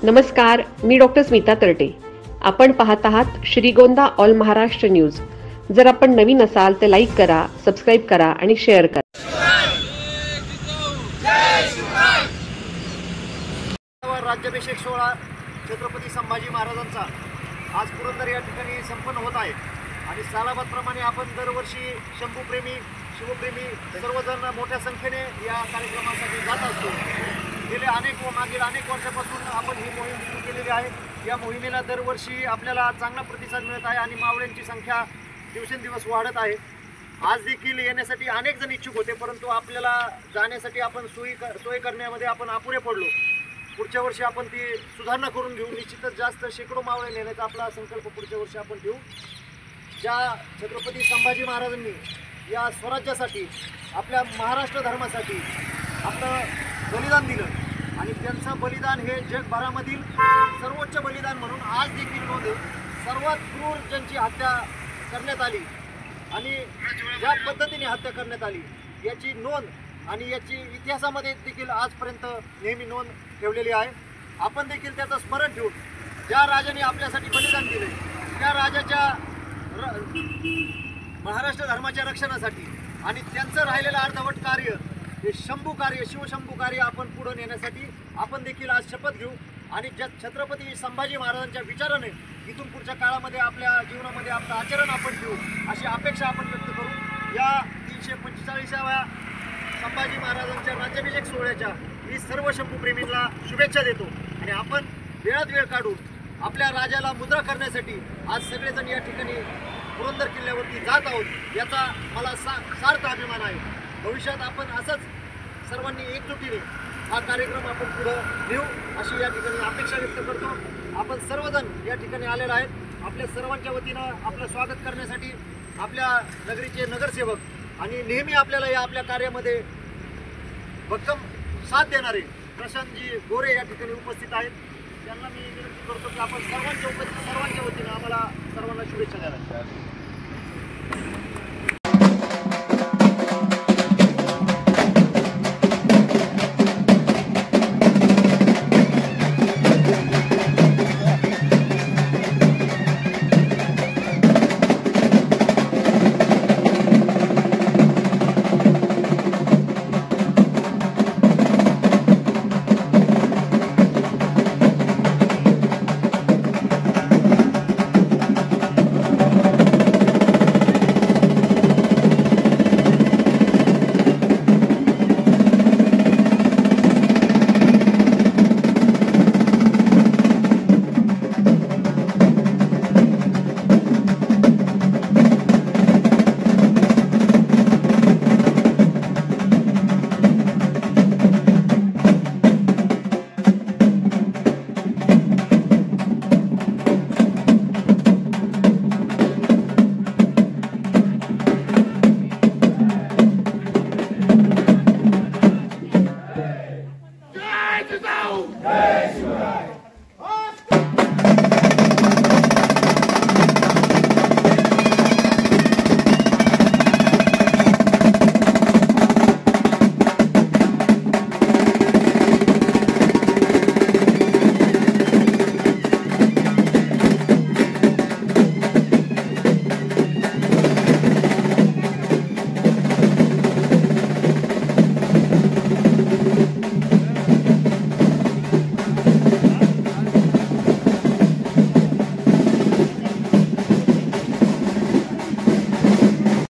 नमस्कार, मी डॉक्टर स्मिता तरटे. आपण पाहत आहात श्रीगोंदा ऑल महाराष्ट्र न्यूज. जर आपण नवीन असाल तर लाईक करा, सबस्क्राईब करा आणि शेअर करा. राज्याभिषेक सोहळा छत्रपती संभाजी महाराजांचा आज पुरंदर या ठिकाणी संपन्न होत आहे आणि सालाबादप्रमाणे आपण दरवर्षी शंभूप्रेमी शिवप्रेमी सर्वजण मोठ्या संख्येने या कार्यक्रमासाठी जात असतो. गेले मागील अनेक वर्षापासून आपण ही मोहीम सुरू केलेली आहे. या मोहिमेला दरवर्षी आपल्याला चांगला प्रतिसाद मिळत आहे आणि मावळ्यांची संख्या दिवसेंदिवस वाढत आहे. आज देखील येण्यासाठी अनेक जण इच्छुक होते, परंतु आपल्याला जाण्यासाठी आपण सोय करण्यामध्ये आपण अपुरे पडलो. पुढच्या वर्षी आपण ती सुधारणा करून घेऊ. निश्चितच जास्त शेकडो मावळे नेण्याचा आपला संकल्प पुढच्या वर्षी आपण ठेवू. ज्या छत्रपती संभाजी महाराजांनी या स्वराज्यासाठी आपल्या महाराष्ट्र धर्मासाठी आपलं बलिदान दिलं आणि त्यांचं बलिदान हे जगभरामधील सर्वोच्च बलिदान म्हणून आज देखील नोंद आहे. सर्वात क्रूर ज्यांची हत्या करण्यात आली आणि ज्या पद्धतीने हत्या करण्यात आली याची नोंद आणि याची इतिहासामध्ये देखील आजपर्यंत नेहमी नोंद ठेवलेली आहे. आपण देखील त्याचं स्मरण ठेवून ज्या राजाने आपल्यासाठी बलिदान दिले त्या राजाच्या महाराष्ट्र धर्माच्या रक्षणासाठी आणि त्यांचं राहिलेलं अर्धवट कार्य हे शंभू कार्य शिवशंभू कार्य आपण पुढे नेण्यासाठी आपण देखील आज शपथ घेऊ आणि ज्या छत्रपती संभाजी महाराजांच्या विचाराने इथून पुढच्या काळामध्ये आपल्या जीवनामध्ये आपलं आचरण आपण ठेवू अशी अपेक्षा आपण व्यक्त करू. या 345व्या संभाजी महाराजांच्या राज्याभिषेक सोहळ्याच्या मी सर्व शंभूप्रेमींना शुभेच्छा देतो आणि आपण वेळात वेळ काढून आपल्या राजाला मुद्रा करण्यासाठी आज सगळेजण या ठिकाणी पुरंदर किल्ल्यावरती जात आहोत याचा मला सार्थ अभिमान आहे. भविष्यात आपण असंच सर्वांनी एकजुटीने हा कार्यक्रम आपण पुढे नेऊ अशी या ठिकाणी अपेक्षा व्यक्त करतो. आपण सर्वजण या ठिकाणी आलेले आहेत. आपल्या सर्वांच्या वतीनं आपलं स्वागत करण्यासाठी आपल्या नगरीचे नगरसेवक आणि नेहमी आपल्याला या आपल्या कार्यामध्ये भक्कम साथ देणारे प्रशांतजी गोरे या ठिकाणी उपस्थित आहेत. त्यांना मी विनंती करतो की आपण सर्वांच्या वतीनं आम्हाला सर्वांना शुभेच्छा द्याव्या.